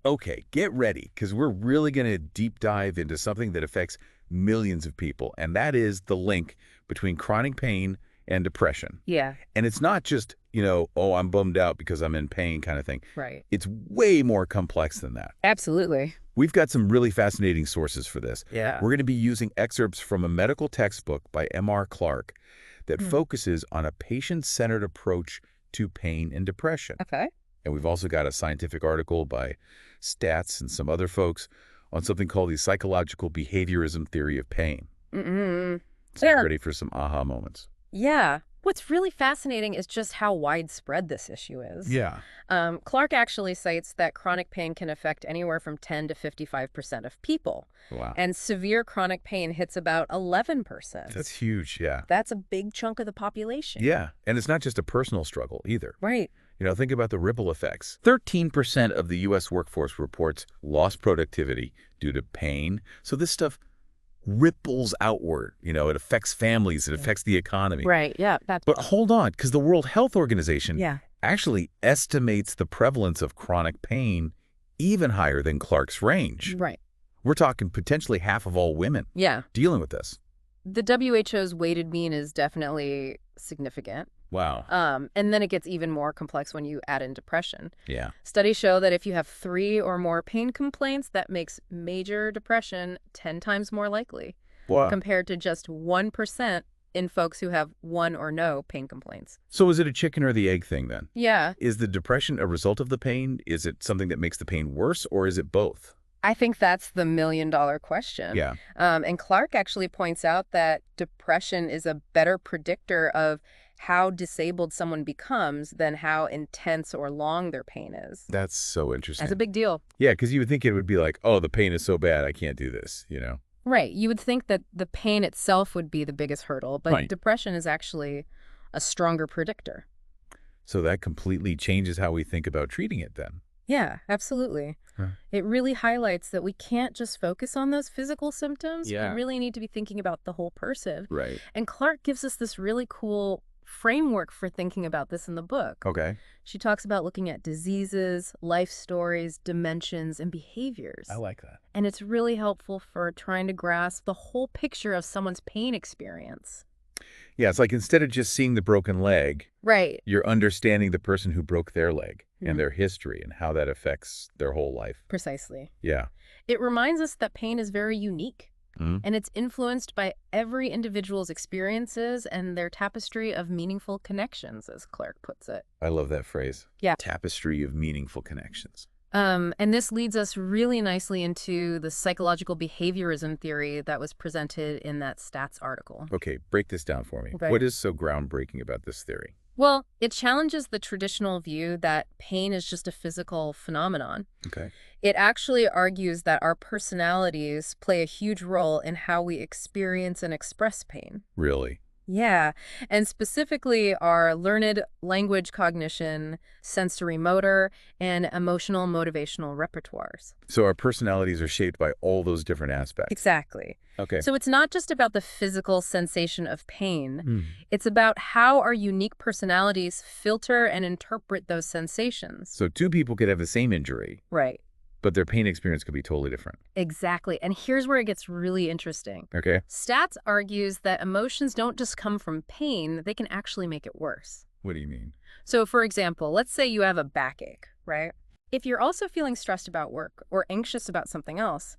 Okay, get ready, because we're really going to deep dive into something that affects millions of people, and that is the link between chronic pain and depression. Yeah, And it's not just, oh, I'm bummed out because I'm in pain kind of thing. right. It's way more complex than that. Absolutely. We've got some really fascinating sources for this. Yeah. We're going to be using excerpts from a medical textbook by M.R. Clark that Hmm. focuses on a patient-centered approach to pain and depression. Okay. And we've also got a scientific article by Stats and some other folks on something called the psychological behaviorism theory of pain. Mm-mm. So get ready for some aha moments. Yeah. What's really fascinating is just how widespread this issue is. Yeah. Clark actually cites that chronic pain can affect anywhere from 10 to 55% of people. Wow. And severe chronic pain hits about 11%. That's huge, yeah. That's a big chunk of the population. Yeah, and it's not just a personal struggle either. Right. Think about the ripple effects. 13% of the U.S. workforce reports lost productivity due to pain. So this stuff ripples outward. It affects families. It affects the economy. Right. Yeah. But hold on, because the World Health Organization Yeah. actually estimates the prevalence of chronic pain even higher than Clark's range. Right. We're talking potentially half of all women Yeah. dealing with this. The WHO's weighted mean is definitely significant. Wow. And then it gets even more complex when you add in depression. Yeah. Studies show that if you have 3 or more pain complaints, that makes major depression 10 times more likely, Wow. compared to just 1% in folks who have 1 or no pain complaints. So is it a chicken or the egg thing then? Yeah, Is the depression a result of the pain? Is it something that makes the pain worse, or is it both? I think that's the million-dollar question. Yeah. And Clark actually points out that depression is a better predictor of how disabled someone becomes than how intense or long their pain is. That's so interesting. That's a big deal. Yeah, because you would think it would be like, oh, the pain is so bad, I can't do this. Right. You would think that the pain itself would be the biggest hurdle, but Right. depression is actually a stronger predictor. So that completely changes how we think about treating it then. Yeah, absolutely. Huh. It really highlights that we can't just focus on those physical symptoms. Yeah. We really need to be thinking about the whole person. Right. And Clark gives us this really cool framework for thinking about this in the book. Okay. She talks about looking at diseases, life stories, dimensions, and behaviors. I like that. And it's really helpful for trying to grasp the whole picture of someone's pain experience. Yeah, it's like instead of just seeing the broken leg, Right. you're understanding the person who broke their leg Mhm. and their history and how that affects their whole life. Precisely. Yeah. It reminds us that pain is very unique, Mhm. and it's influenced by every individual's experiences and their tapestry of meaningful connections, as Clark puts it. I love that phrase. Yeah. Tapestry of meaningful connections. And this leads us really nicely into the psychological behaviorism theory that was presented in that Stats article. Okay, break this down for me. Okay. What is so groundbreaking about this theory? Well, it challenges the traditional view that pain is just a physical phenomenon. Okay. It actually argues that our personalities play a huge role in how we experience and express pain. Really? Yeah, and specifically our learned language cognition, sensory motor, and emotional motivational repertoires. So our personalities are shaped by all those different aspects. Exactly. Okay. So it's not just about the physical sensation of pain. Hmm. It's about how our unique personalities filter and interpret those sensations. So two people could have the same injury, Right. but their pain experience could be totally different. Exactly. And here's where it gets really interesting. Okay. Stats argues that emotions don't just come from pain, they can actually make it worse. What do you mean? So, for example, let's say you have a backache, right? If you're also feeling stressed about work or anxious about something else,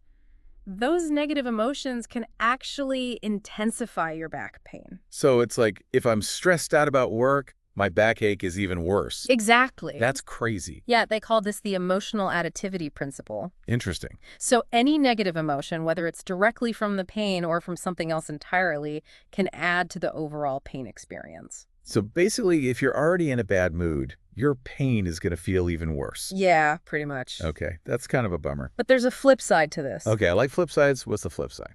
those negative emotions can actually intensify your back pain. So it's like if I'm stressed out about work, my backache is even worse. Exactly. That's crazy. Yeah, they call this the emotional additivity principle. Interesting. So any negative emotion, whether it's directly from the pain or from something else entirely, can add to the overall pain experience. So basically, if you're already in a bad mood, your pain is going to feel even worse. Yeah, pretty much. Okay, that's kind of a bummer. But there's a flip side to this. Okay, I like flip sides. What's the flip side?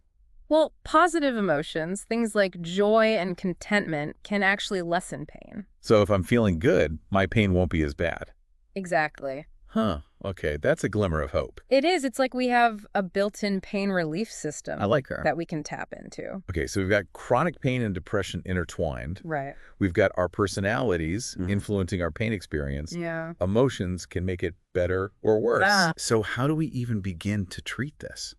Well, positive emotions, things like joy and contentment, can actually lessen pain. So if I'm feeling good, my pain won't be as bad. Exactly. Huh. Okay, that's a glimmer of hope. It is. It's like we have a built-in pain relief system I like her. that we can tap into. Okay, so we've got chronic pain and depression intertwined. Right. We've got our personalities influencing our pain experience. Yeah. Emotions can make it better or worse. Ah. So how do we even begin to treat this?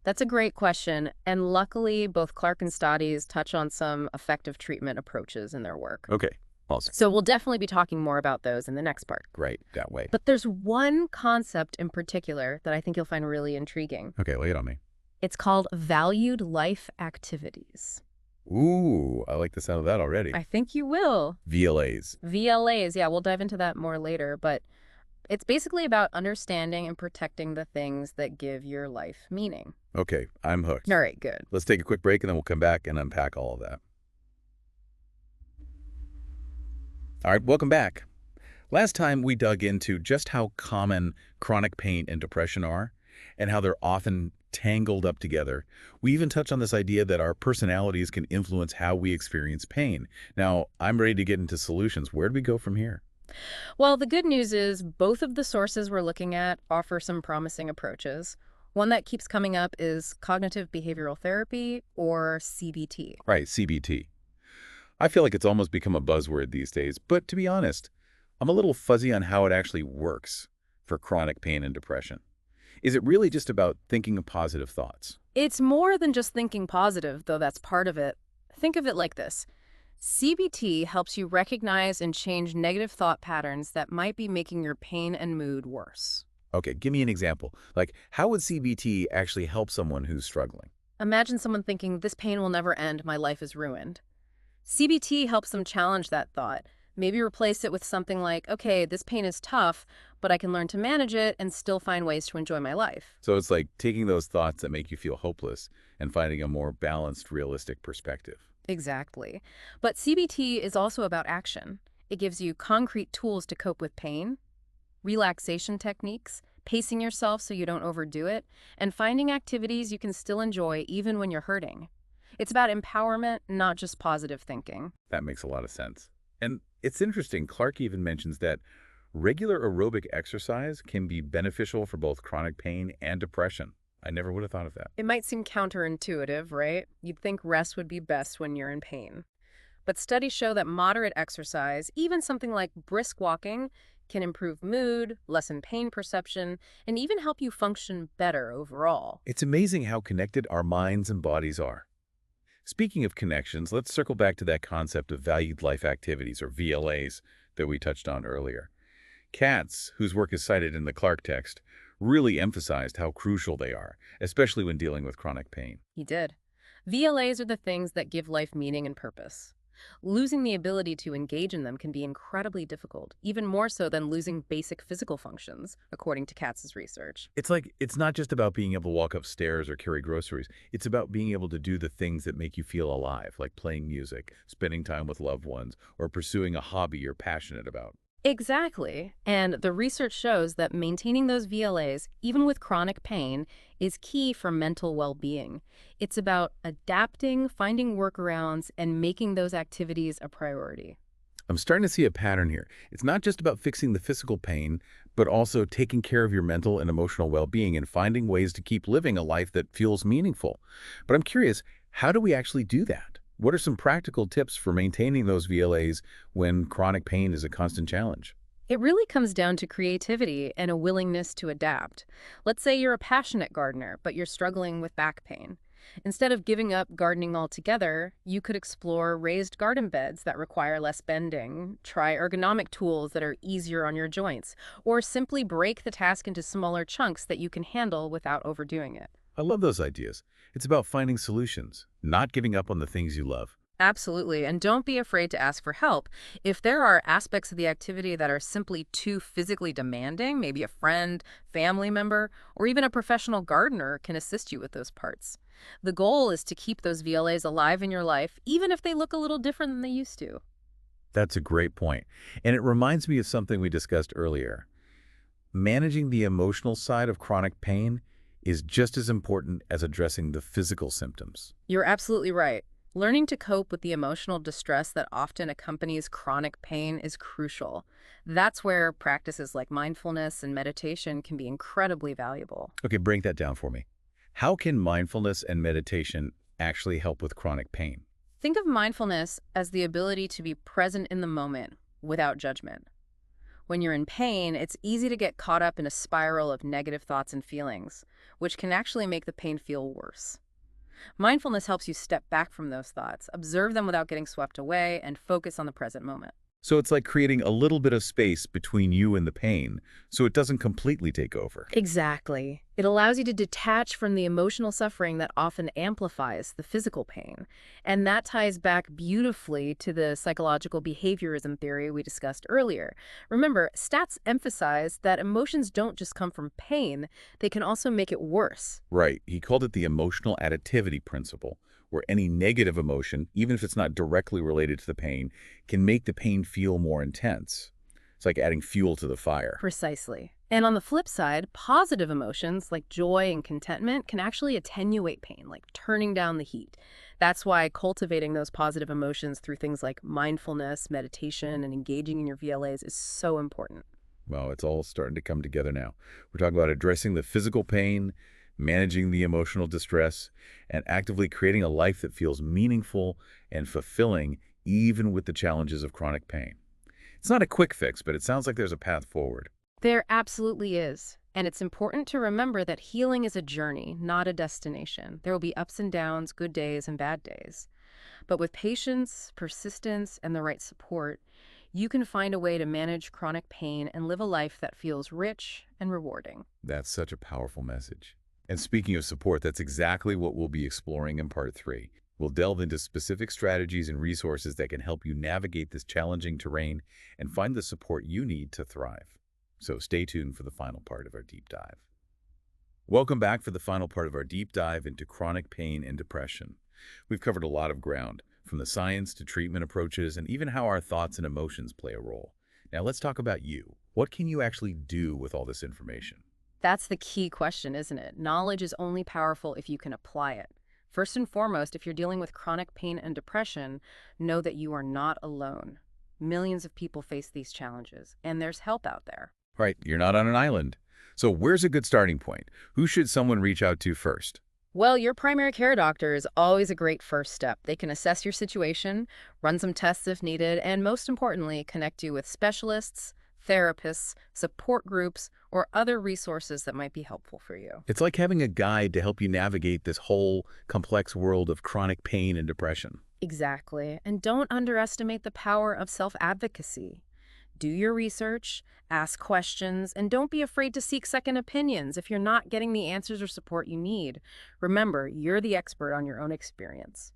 That's a great question. And luckily, both Clark and Stades touch on some effective treatment approaches in their work. Okay, awesome. So we'll definitely be talking more about those in the next part. Great, that way. But there's one concept in particular that I think you'll find really intriguing. Okay, lay it on me. It's called valued life activities. Ooh, I like the sound of that already. I think you will. VLAs. VLAs, yeah, we'll dive into that more later, but it's basically about understanding and protecting the things that give your life meaning. Okay, I'm hooked. All right, good. Let's take a quick break and then we'll come back and unpack all of that. All right, welcome back. Last time we dug into just how common chronic pain and depression are and how they're often tangled up together. We even touched on this idea that our personalities can influence how we experience pain. Now, I'm ready to get into solutions. Where do we go from here? Well, the good news is both of the sources we're looking at offer some promising approaches. One that keeps coming up is cognitive behavioral therapy, or CBT. Right, CBT. I feel like it's almost become a buzzword these days, but to be honest, I'm a little fuzzy on how it actually works for chronic pain and depression. Is it really just about thinking of positive thoughts? It's more than just thinking positive, though that's part of it. Think of it like this. CBT helps you recognize and change negative thought patterns that might be making your pain and mood worse. Okay, give me an example. Like, how would CBT actually help someone who's struggling? Imagine someone thinking, this pain will never end, my life is ruined. CBT helps them challenge that thought. Maybe replace it with something like, okay, this pain is tough, but I can learn to manage it and still find ways to enjoy my life. So it's like taking those thoughts that make you feel hopeless and finding a more balanced, realistic perspective. Exactly. But CBT is also about action. It gives you concrete tools to cope with pain, relaxation techniques, pacing yourself so you don't overdo it, and finding activities you can still enjoy even when you're hurting. It's about empowerment, not just positive thinking. That makes a lot of sense. And it's interesting, Clark even mentions that regular aerobic exercise can be beneficial for both chronic pain and depression. I never would have thought of that. It might seem counterintuitive, right? You'd think rest would be best when you're in pain. But studies show that moderate exercise, even something like brisk walking, can improve mood, lessen pain perception, and even help you function better overall. It's amazing how connected our minds and bodies are. Speaking of connections, let's circle back to that concept of valued life activities, or VLAs, that we touched on earlier. Katz, whose work is cited in the Clark text, really emphasized how crucial they are, especially when dealing with chronic pain. He did. VLAs are the things that give life meaning and purpose. Losing the ability to engage in them can be incredibly difficult, even more so than losing basic physical functions, according to Katz's research. It's like, it's not just about being able to walk upstairs or carry groceries. It's about being able to do the things that make you feel alive, like playing music, spending time with loved ones, or pursuing a hobby you're passionate about. Exactly. And the research shows that maintaining those VLAs, even with chronic pain, is key for mental well-being. It's about adapting, finding workarounds, and making those activities a priority. I'm starting to see a pattern here. It's not just about fixing the physical pain, but also taking care of your mental and emotional well-being and finding ways to keep living a life that feels meaningful. But I'm curious, how do we actually do that? What are some practical tips for maintaining those VLAs when chronic pain is a constant challenge? It really comes down to creativity and a willingness to adapt. Let's say you're a passionate gardener, but you're struggling with back pain. Instead of giving up gardening altogether, you could explore raised garden beds that require less bending, try ergonomic tools that are easier on your joints, or simply break the task into smaller chunks that you can handle without overdoing it. I love those ideas. It's about finding solutions, not giving up on the things you love. Absolutely, and don't be afraid to ask for help. If there are aspects of the activity that are simply too physically demanding, maybe a friend, family member, or even a professional gardener can assist you with those parts. The goal is to keep those VLAs alive in your life, even if they look a little different than they used to. That's a great point. And it reminds me of something we discussed earlier. Managing the emotional side of chronic pain is just as important as addressing the physical symptoms. You're absolutely right. Learning to cope with the emotional distress that often accompanies chronic pain is crucial. That's where practices like mindfulness and meditation can be incredibly valuable. Okay, break that down for me. How can mindfulness and meditation actually help with chronic pain? Think of mindfulness as the ability to be present in the moment without judgment. When you're in pain, it's easy to get caught up in a spiral of negative thoughts and feelings, which can actually make the pain feel worse. Mindfulness helps you step back from those thoughts, observe them without getting swept away, and focus on the present moment. So it's like creating a little bit of space between you and the pain so it doesn't completely take over. Exactly. It allows you to detach from the emotional suffering that often amplifies the physical pain. And that ties back beautifully to the psychological behaviorism theory we discussed earlier. Remember, stats emphasize that emotions don't just come from pain, they can also make it worse. Right. He called it the emotional additivity principle, where any negative emotion, even if it's not directly related to the pain, can make the pain feel more intense. It's like adding fuel to the fire. Precisely. And on the flip side, positive emotions like joy and contentment can actually attenuate pain, like turning down the heat. That's why cultivating those positive emotions through things like mindfulness, meditation, and engaging in your VLAs is so important. Well, it's all starting to come together now. We're talking about addressing the physical pain, managing the emotional distress, and actively creating a life that feels meaningful and fulfilling even with the challenges of chronic pain. It's not a quick fix, but it sounds like there's a path forward. There absolutely is. And it's important to remember that healing is a journey, not a destination. There will be ups and downs, good days and bad days. But with patience, persistence, and the right support, you can find a way to manage chronic pain and live a life that feels rich and rewarding. That's such a powerful message. And speaking of support, that's exactly what we'll be exploring in Part 3. We'll delve into specific strategies and resources that can help you navigate this challenging terrain and find the support you need to thrive. So stay tuned for the final part of our deep dive. Welcome back for the final part of our deep dive into chronic pain and depression. We've covered a lot of ground, from the science to treatment approaches and even how our thoughts and emotions play a role. Now let's talk about you. What can you actually do with all this information? That's the key question, isn't it? Knowledge is only powerful if you can apply it. First and foremost, if you're dealing with chronic pain and depression, know that you are not alone. Millions of people face these challenges, and there's help out there. Right, you're not on an island. So where's a good starting point? Who should someone reach out to first? Well, your primary care doctor is always a great first step. They can assess your situation, run some tests if needed, and most importantly, connect you with specialists, therapists, support groups, or other resources that might be helpful for you. It's like having a guide to help you navigate this whole complex world of chronic pain and depression. Exactly. And don't underestimate the power of self-advocacy. Do your research, ask questions, and don't be afraid to seek second opinions if you're not getting the answers or support you need. Remember, you're the expert on your own experience.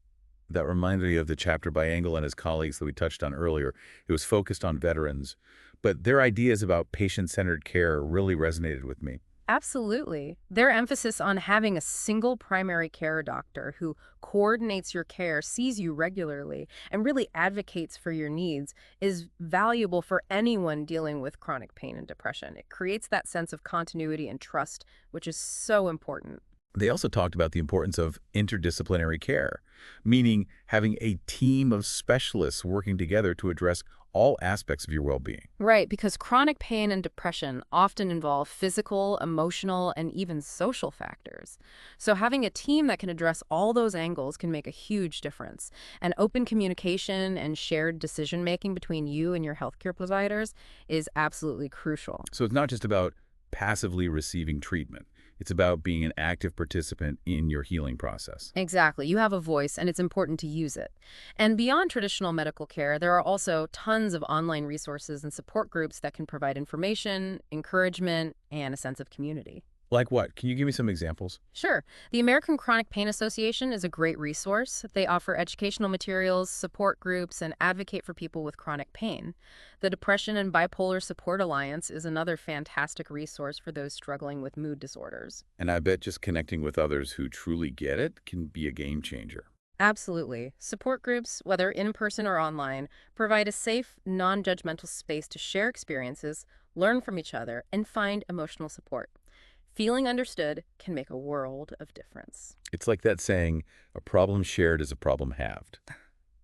That reminded me of the chapter by Engel and his colleagues that we touched on earlier. It was focused on veterans, but their ideas about patient-centered care really resonated with me. Absolutely. Their emphasis on having a single primary care doctor who coordinates your care, sees you regularly, and really advocates for your needs is valuable for anyone dealing with chronic pain and depression. It creates that sense of continuity and trust, which is so important. They also talked about the importance of interdisciplinary care, meaning having a team of specialists working together to address all aspects of your well-being. Right, because chronic pain and depression often involve physical, emotional, and even social factors. So having a team that can address all those angles can make a huge difference. And open communication and shared decision-making between you and your healthcare providers is absolutely crucial. So it's not just about passively receiving treatment. It's about being an active participant in your healing process. Exactly. You have a voice, and it's important to use it. And beyond traditional medical care, there are also tons of online resources and support groups that can provide information, encouragement, and a sense of community. Like what? Can you give me some examples? Sure. The American Chronic Pain Association is a great resource. They offer educational materials, support groups, and advocate for people with chronic pain. The Depression and Bipolar Support Alliance is another fantastic resource for those struggling with mood disorders. And I bet just connecting with others who truly get it can be a game changer. Absolutely. Support groups, whether in person or online, provide a safe, non-judgmental space to share experiences, learn from each other, and find emotional support. Feeling understood can make a world of difference. It's like that saying, a problem shared is a problem halved.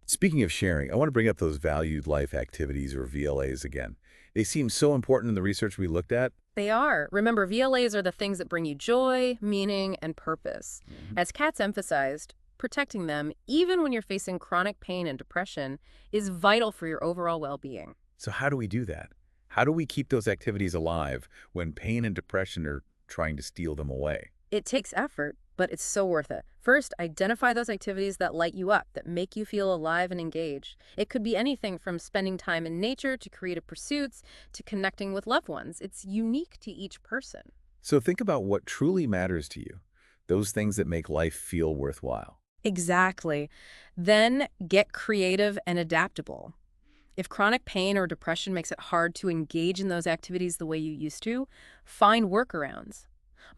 Speaking of sharing, I want to bring up those valued life activities or VLAs again. They seem so important in the research we looked at. They are. Remember, VLAs are the things that bring you joy, meaning, and purpose. As Katz emphasized, protecting them, even when you're facing chronic pain and depression, is vital for your overall well-being. So how do we do that? How do we keep those activities alive when pain and depression are trying to steal them away? It takes effort, but it's so worth it. First, identify those activities that light you up, that make you feel alive and engaged. It could be anything from spending time in nature to creative pursuits to connecting with loved ones. It's unique to each person. So think about what truly matters to you, those things that make life feel worthwhile. Exactly. Then get creative and adaptable. If chronic pain or depression makes it hard to engage in those activities the way you used to, find workarounds.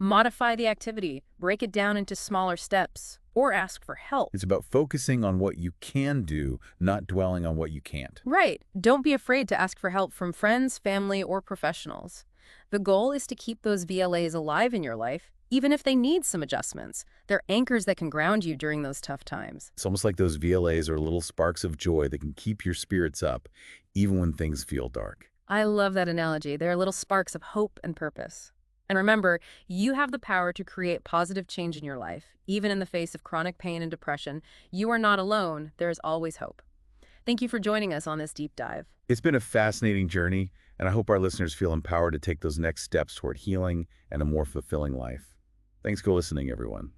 Modify the activity, break it down into smaller steps, or ask for help. It's about focusing on what you can do, not dwelling on what you can't. Right. Don't be afraid to ask for help from friends, family, or professionals. The goal is to keep those VLAs alive in your life, even if they need some adjustments. They're anchors that can ground you during those tough times. It's almost like those VLAs are little sparks of joy that can keep your spirits up, even when things feel dark. I love that analogy. They're little sparks of hope and purpose. And remember, you have the power to create positive change in your life. Even in the face of chronic pain and depression, you are not alone. There is always hope. Thank you for joining us on this deep dive. It's been a fascinating journey, and I hope our listeners feel empowered to take those next steps toward healing and a more fulfilling life. Thanks for listening, everyone.